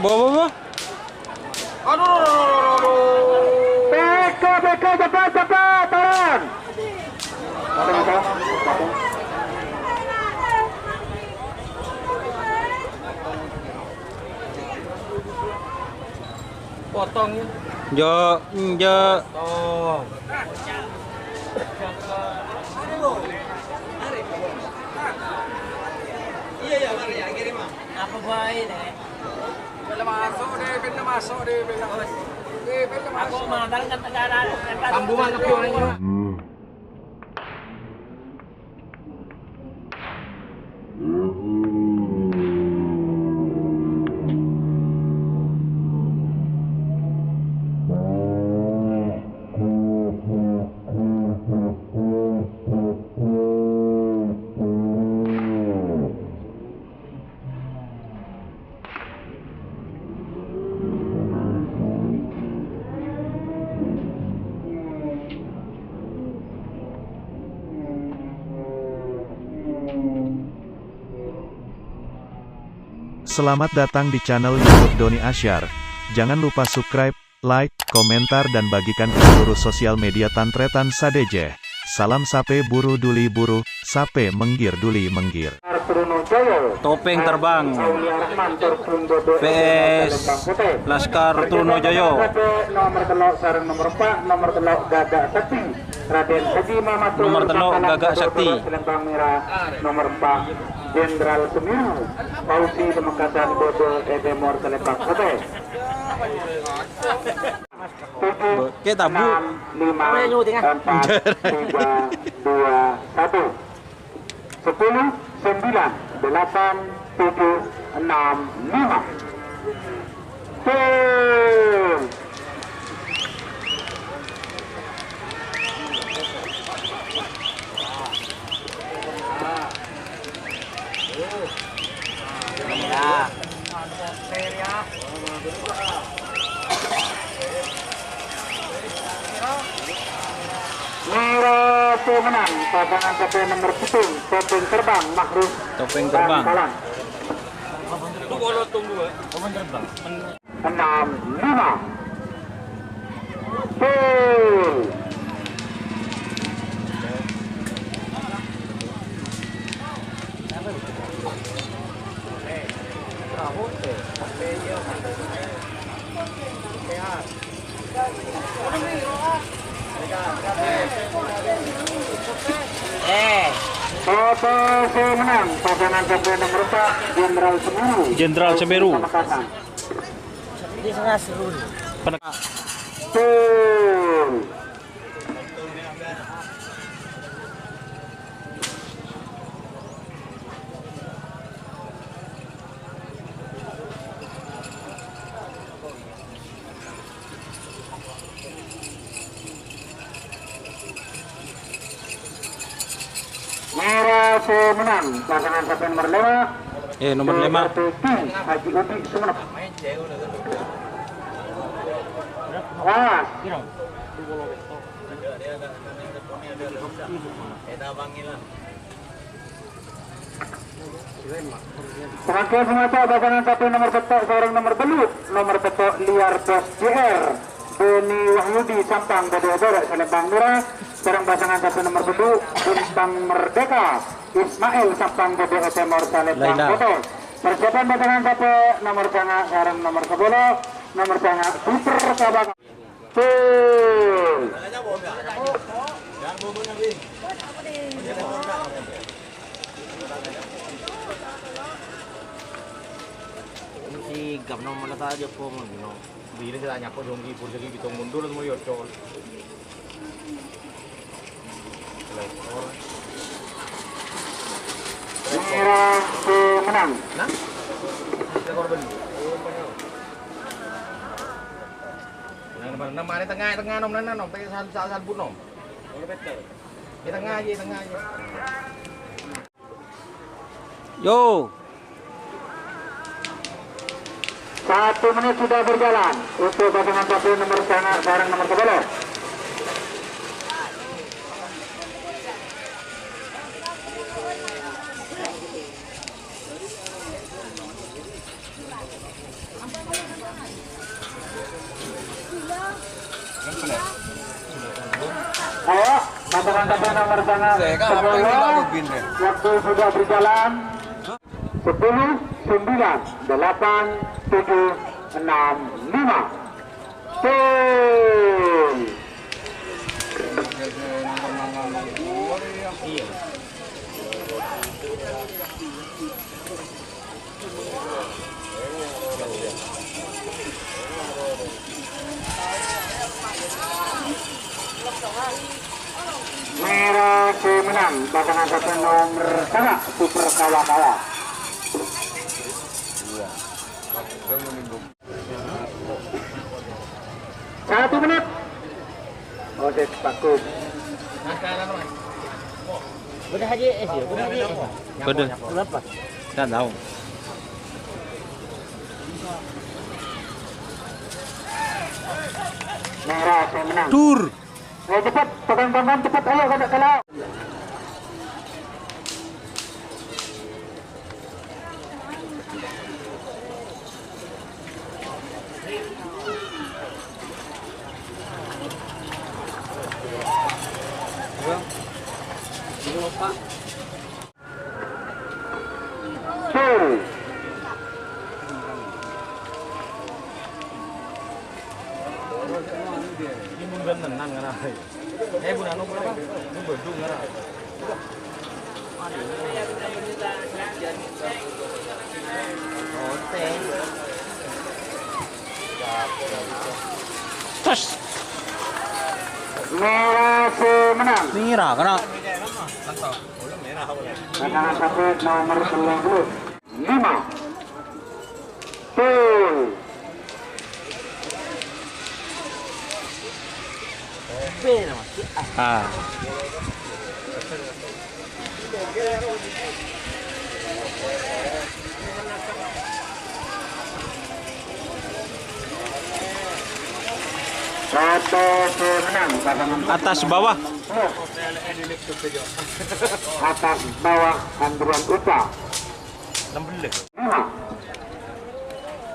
Bawa. Aduh. BK cepat turun. Potong ya. Jo. Potong. Iya, mari ya kirim. Apa baik deh? Bila masuk deh. Aku mantal kan negara. Sambungan ke orang. Selamat datang di channel YouTube Doni Asyar. Jangan lupa subscribe, like, komentar dan bagikan ke seluruh sosial media Tantretan Sadejeh. Salam sape buru duli buru, sape menggir duli menggir. Topeng terbang. PS Laskar Trunojoyo. Nomor telok sareng nomor 4, nomor telok Gagak Sakti. Raden Haji Muhammad Nomor telok Gagak Sakti. Selempang merah nomor 4 Jenderal Semiru. Pausi Pemekasan Bodo Edemor Selempang Kote. 7, Oke, tabu. 6, 5, 4, 3, 2, 1. 10, 9, 8, 7, 6, 5. Tuh. Merah pemenang pasangan KP nomor 10 topeng terbang Mahruf. Topeng terbang. Tunggu tunggu. Topeng terbang. 6, 5. Full. Toto pemenang pasangan KP nomor 4 Jenderal Semeru. Jenderal Semeru. Ini sangat seru. Full. Merah pemenang pasangan KP nomor 5. Nomor 5. Haji Udi Sumenep. Awas. Sebagai pengacara pasangan KP nomor petok sareng nomor belut, nomor petok liar bos JR Beni Wahyudi Sampang Bodo-Bodo Selempang Murah, sareng pasangan KP nomor belut Bintang Merdeka Ismail Sampang Bodo Timur Selempang Bodo. Persiapan pasangan KP nomor tengah sareng nomor 10, nomor tengah Super Kabang. Si gam nomor aja po mo. Bili sila niya po yung ipon sa gitong mundo lang mo yun. Merah pemenang. Nah? Korban. Nang mari tengah nom nom pakai sal nom. Di tengah aja. Yo. 1 menit sudah berjalan untuk pasangan KP nomor sareng nomor 11. Ayo, pasangan KP nomor tangan 10, waktu sudah berjalan 10, 9, 8, 7, 6, 5. Tuh. Merah menang pasangan KP nomor tangan Super Kawa-Kawa. Satu menit. Oke, takut. Udah haji sih, udah haji. Udah. Berapa? Tidak tahu. Merah menang. Tur. Ayo cepat, pegang cepat, ayo kada kalah. Tas. Merah menang. Nira kena. Pasangan KP nomor 95. Tuh. Ah. Satu menang pasangan Atas bawah. atas bawah Andrian Uta 5.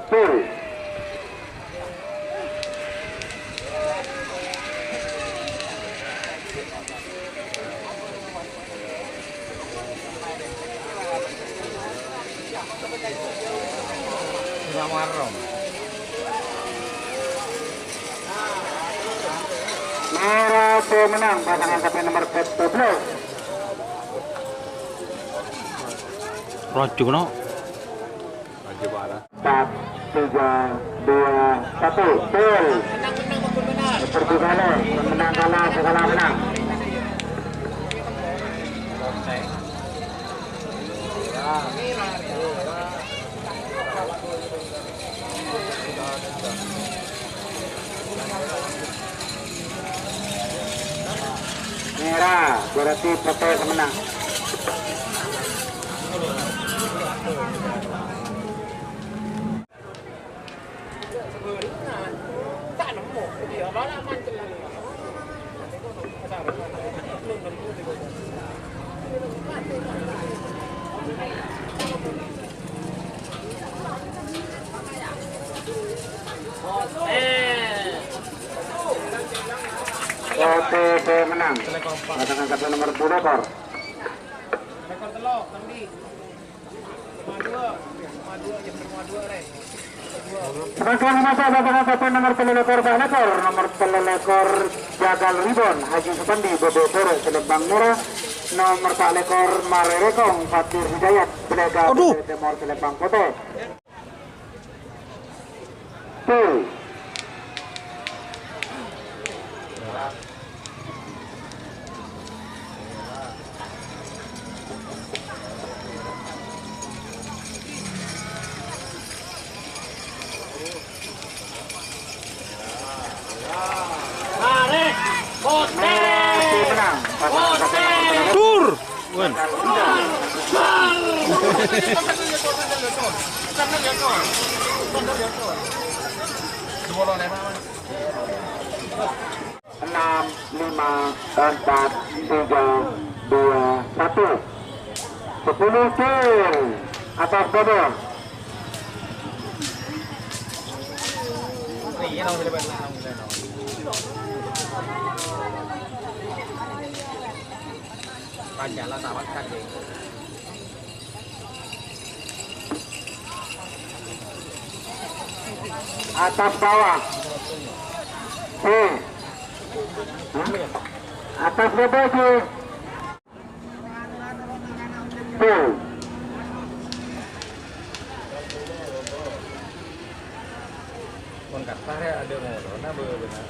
Tuh. Merah menang pasangan KP nomor 14. Rojo no. 4, 3, 2, 1. Tuh. Seperti mana? Menang kalah, kalah menang. Merah berarti PT menang. OTP menang. Pasangan KP nomor 2 rekor. Rekor telok, Kandi. 52. 52 jam 52 rek. Sebagai masa pasangan KP nomor 3 lekor nomor 3 lekor Jagal Ribon Haji Supandi Bodo Toro Selebang Murah, nomor 4 lekor Mare Rekong Fatir Hidayat Belega Timur Selebang Kote. Tuh. Tur. Wen. Enam, 5, 4, 3, 2, 1. 10 tur atas bodoh. Iya, Panjanglah sama kaki. Atas bawah. Atas bawah sih. Con kata ya ada ngono na benar.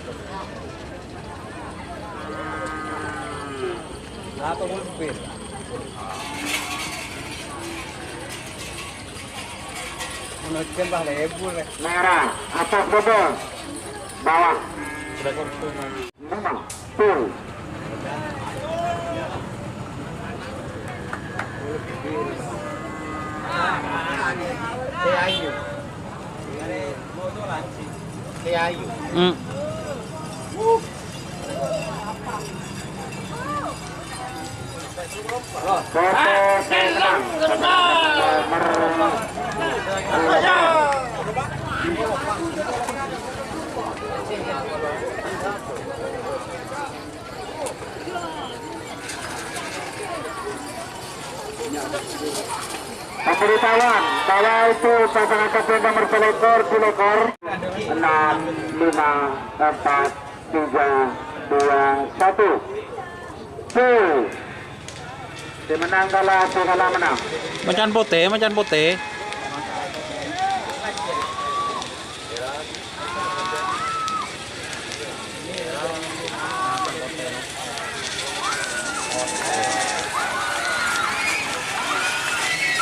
Atau mungkin menurutkan bah lebur Merah. Atas bawah. Bawah. sudah konsumen. Memang. Tuh. Ayu. Ayu. Foto senang. Pemberitahuan bahwa itu pasangan kapten nomor selekor 6, 5, 4, 3, 2, 1. Si menang kalah, si kalah menang. Macan putih, macan putih.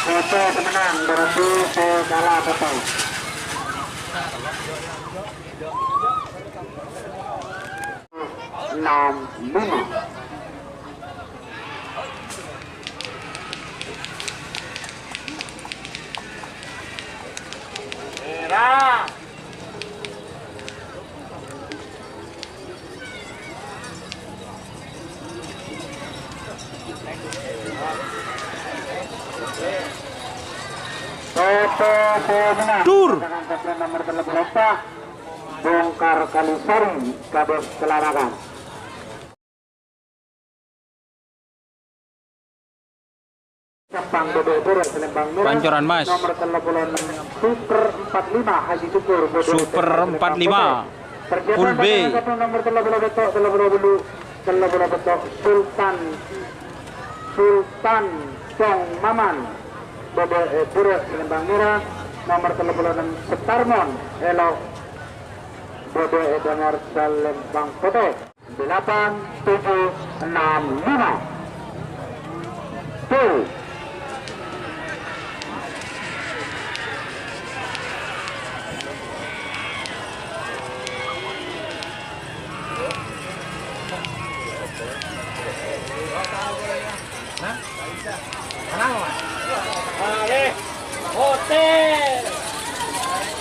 Foto pemenang berarti si kalah foto. Enam, 5. Merah. Foto pemenang. Dur. Pasangan kapten nomor 13 Bongkar Kalisari Kades Kelarakan. Sampang Bodo Selembang Merah. Pancoran Mas. Nomor 36 Super 45 Haji Syukur Bodo Super 45. Persiapan Full B. pasangan kapten nomor 13 Sultan Song Maman Bodo Pura Selembang Merah. Nomor 36 Setarmon Elok Bodo Edamar Selembang Putih. 8, 7, 6, 5. Tuh.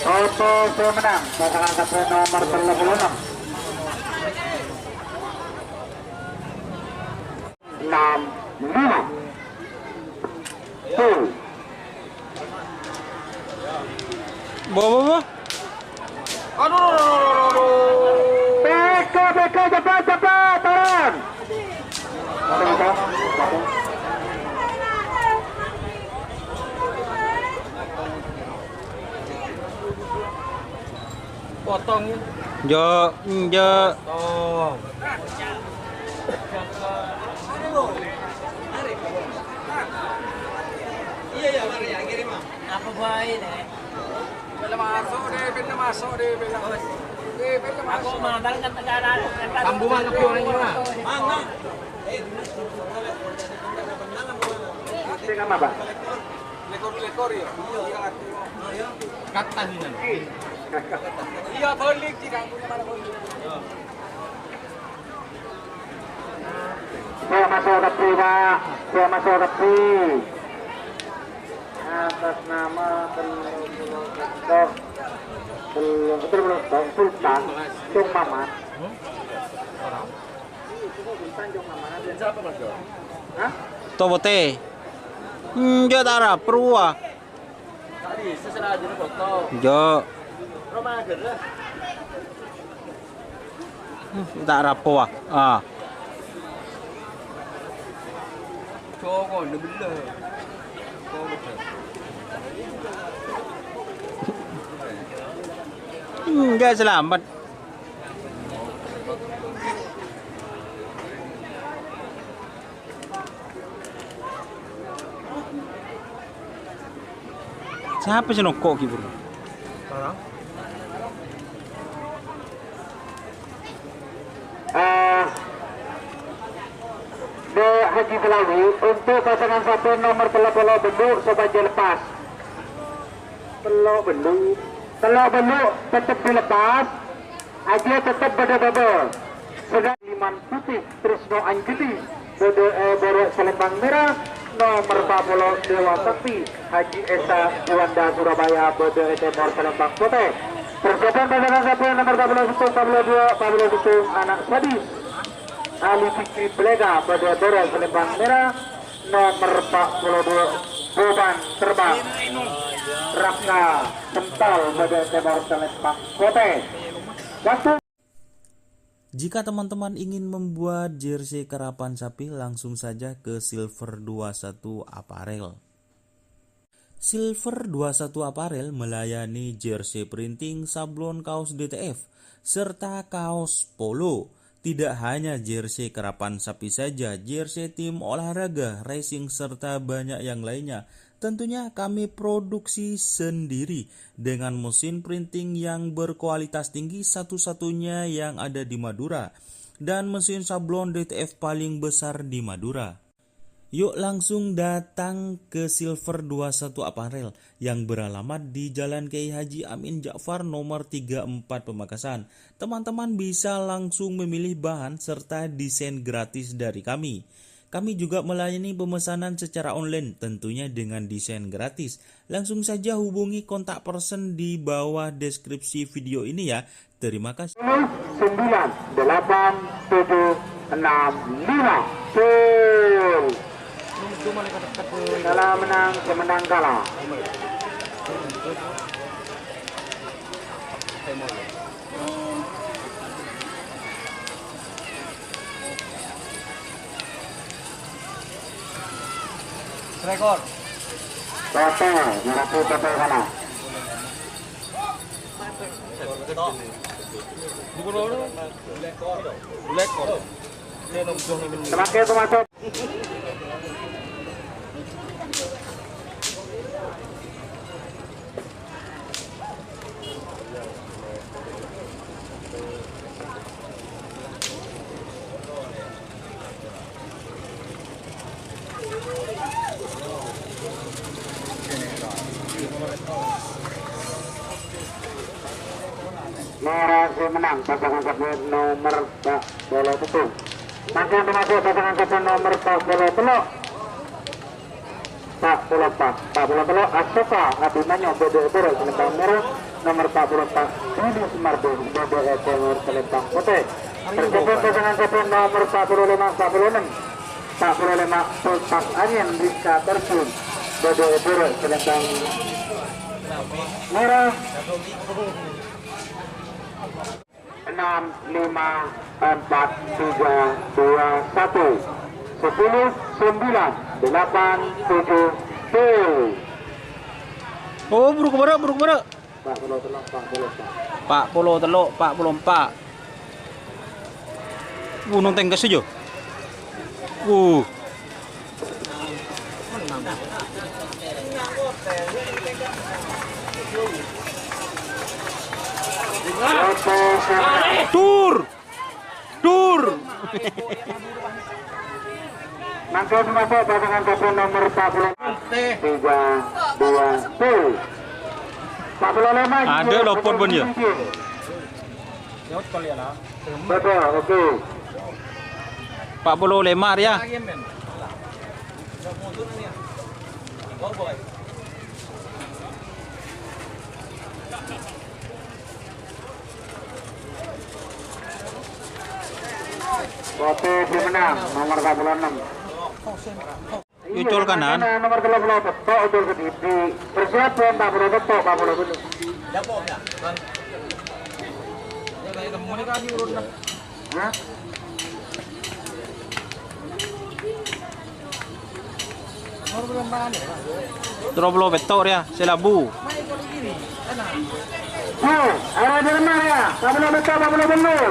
Foto pemenang pasangan kapten nomor 36 6, 5. Tuh. Bawa. BK cepat turun. Potong ya. Jo, Potong. Iya mari ya kirim. Apa baik deh. Bela masuk deh, bela. Aku mandal kan negara. Sambungan ke orang ini mah. Mang. Dengan apa? Lekor ya. Kata ini. Iya balik jika punya mana balik. Saya masuk tepi Pak. Saya masuk tepi. Atas nama Sultan Jong Maman. Siapa Mas? Hah? Tobote. Jo tara perua. Tadi seserah aja foto. Jo. Roma geus. Tak rapo ah. Ah. Coba dia bela. Kau betul. Enggak selamat. Siapa sih nokok gitu? Sekarang? De Haji Belawi untuk pasangan satu nomor telok bendu sebagai lepas. Telok bendu tetap dilepas. Haji tetap beda-beda. Sedang Liman Putih Trisno Anjeli Borok Selembang Merah nomor 40 Dewa Sakti Haji Esa Juanda Surabaya Bode Timur Selembang Putih. Persiapan pasangan satu nomor 41 42 anak Sadis Ali Fikri Blega pada Bora Selembang Merah nomor 42 Beban Terbang Raka Sental pada Timur Selembang Putih. Waktu Jika teman-teman ingin membuat jersey karapan sapi, langsung saja ke Silver 21 Apparel. Silver 21 Apparel melayani jersey printing, sablon kaos DTF, serta kaos polo. Tidak hanya jersey karapan sapi saja, jersey tim olahraga, racing, serta banyak yang lainnya. Tentunya kami produksi sendiri dengan mesin printing yang berkualitas tinggi, satu-satunya yang ada di Madura, dan mesin sablon DTF paling besar di Madura. Yuk langsung datang ke Silver 21 Apparel yang beralamat di Jalan Kiai Haji Amin Ja'far nomor 34 Pamekasan. Teman-teman bisa langsung memilih bahan serta desain gratis dari kami. Kami juga melayani pemesanan secara online, tentunya dengan desain gratis. Langsung saja hubungi kontak person di bawah deskripsi video ini ya. Terima kasih. 9 8 7 6 5 Kalah menang, kemenang kalah. Rekor. Total, mengaku total kalah. Rekor. Semakin termasuk. Merah menang pasangan satu nomor Pak Bolo Betung. Maka termasuk pasangan satu nomor Pak Bolo Telok. Pak Bolo Telok Asoka Abimanyo Bode Boro Selembang Merah nomor 44 Budi Sumardo Bode Timur Selembang Putih. Persiapan pasangan satu nomor 45 Sultan Anyen Rizka Terjun Bode Boro Selembang Merah 6, 5, 4, 3, 2, 1 10, 9, 8, 7, 10. Oh, buruk kemana? Pak Polo Telok, Pak Polo 4. Gunung Tengkes aja. Tur. Langsung masuk pasangan satu nomor 40 3, 2, 10. 45 Ada lopon pun ya. Betul, oke. Pak Polo Lemar ya. Bote menang nomor 46. Ucul kanan. Nomor 30 betok ucul ke TV. Persiapan 40 betok 40 betok. Ya. Troblo petok ya, selabu. Arah di lemah ya. Pablo betul, Pablo betul.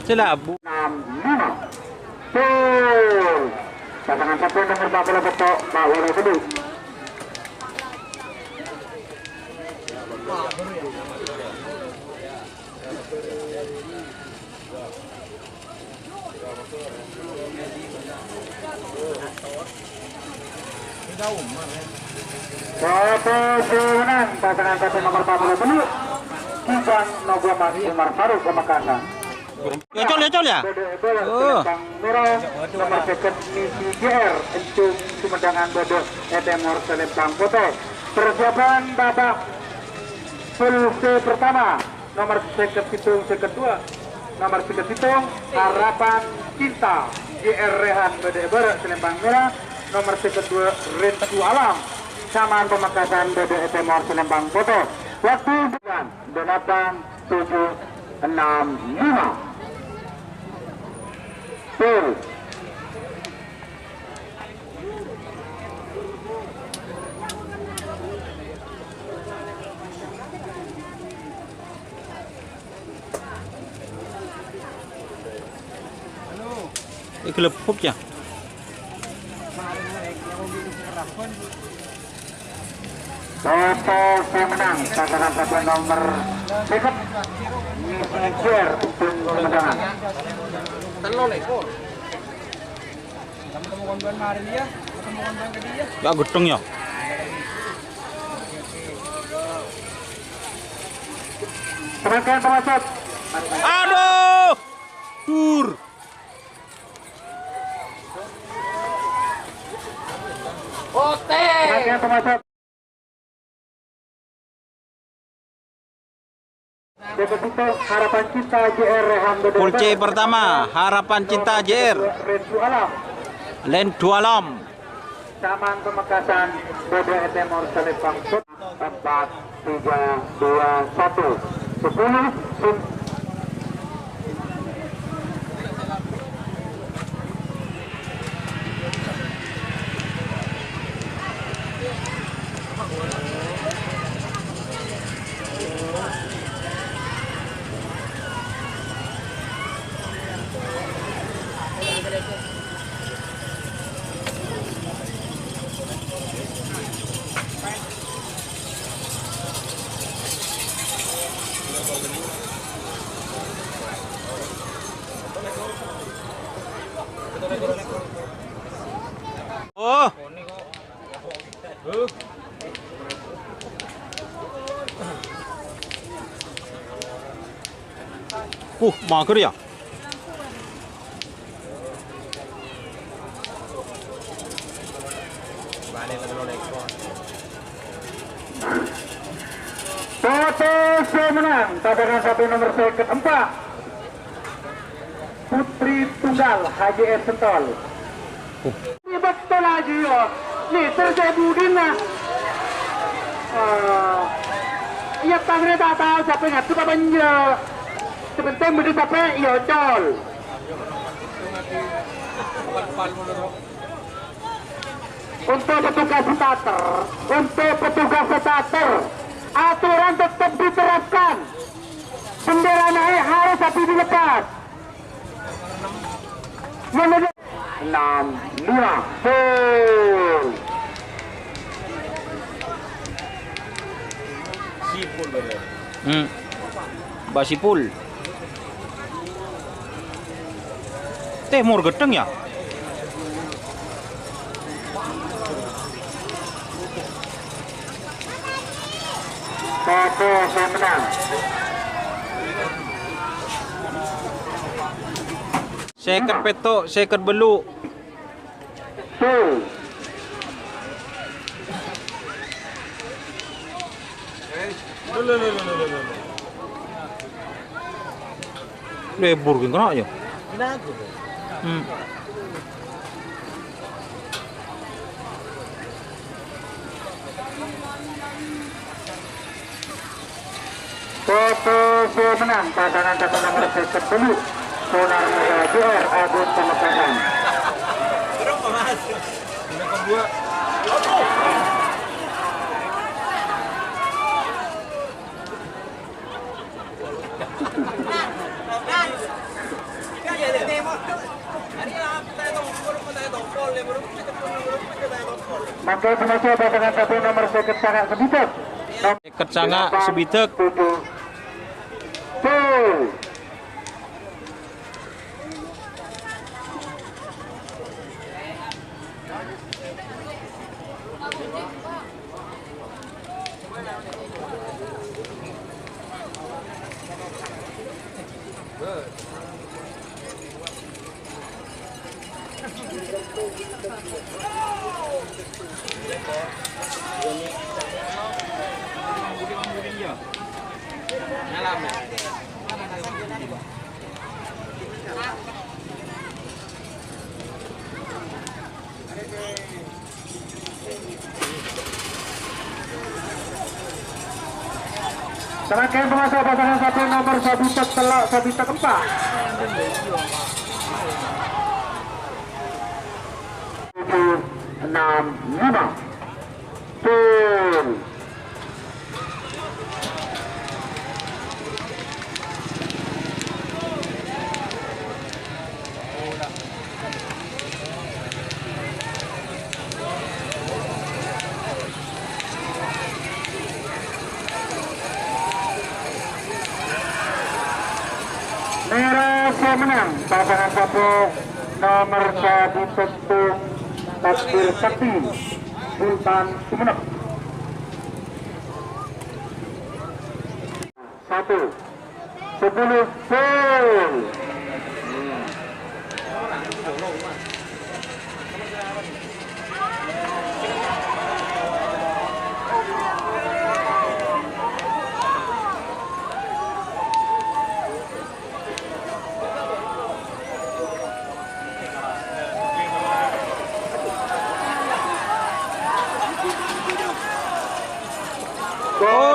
Selabu. 65. Betul. Pasangan satu nomor Pablo betul, Pak Wali Bedu. Ketujuan pasangan satu nomor 40 Kiban Nogomas Umar Faruk Pemekasan. Ya col ya. Oh. Merah nomor second misi GR Encung Sumedangan Bodoh Etemor Selempang Foto. Persiapan babak full C pertama nomor second hitung kedua nomor second hitung Harapan Cinta GR Rehan Bodoh Eber Selempang Merah. Nomor kedua Rentu Alam Saman Pemekasan Bodoh Etemor Selempang Foto. Waktu 8:7:65. Full. Klub ya. Toto pemenang pasangan satu nomor second misi GR untuk kemenangan. Gak gedung ya. Serangkaian pemasok. Aduh. Tur. Serangkaian pemasok. Deposito Harapan Cinta JR Rehan Bodoh. Full C pertama, Harapan Cinta JR. Rentu Alam Lendu Alam. Saman Pemekasan Bodoh Etemor Selempang 4 3 2 1 10 Oh. Mager ya. Toto menang pasangan satu nomor keempat Putri Tunggal HJS Sentol. Ini betul lagi ya. Nih terjadi dina. Iya tangre tak tahu siapa yang ngatur apa nya. Sebentar beri siapa ya col. Untuk petugas starter, aturan tetap diterapkan. Bendera naik harus tapi dilepas. Nomor 6 full. Basipul. Temur gedeng ya. Toto menang. Seket petok, seket beluk. Full. Lebur kan kena ya. posisi menang pasangan satu nomor 10 Sonar Muda JR Agus Pemekasan. Maka semasa pasangan satu nomor seket sangat sebitek. Seket sanga sebitek. Serangkaian penguasa pasangan satu nomor Sabitek Telak Sabitek 4. 765 Tur. Merah menang pasangan satu nomor Sabitek Takbir Sakti Sultan Sumeneb 10 full.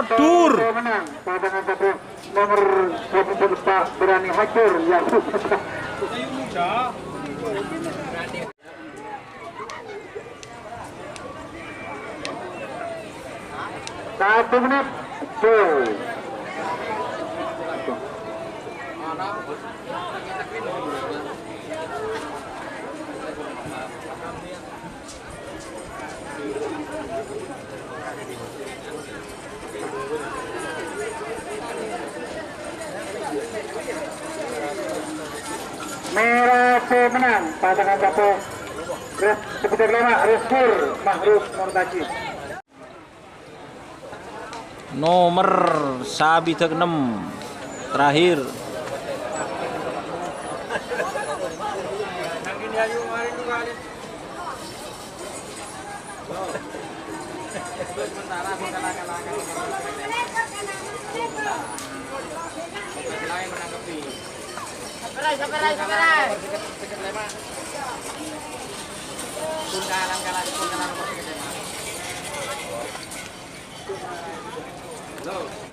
Tur. Menang pasangan satu nomor 1 Pak Berani Hancur ya. Satu menit. Tuh. Merah menang pasangan satu sekitar 5 Rizkur Mahruf Murtaji. Nomor Sabitek 6 terakhir. Sabarai.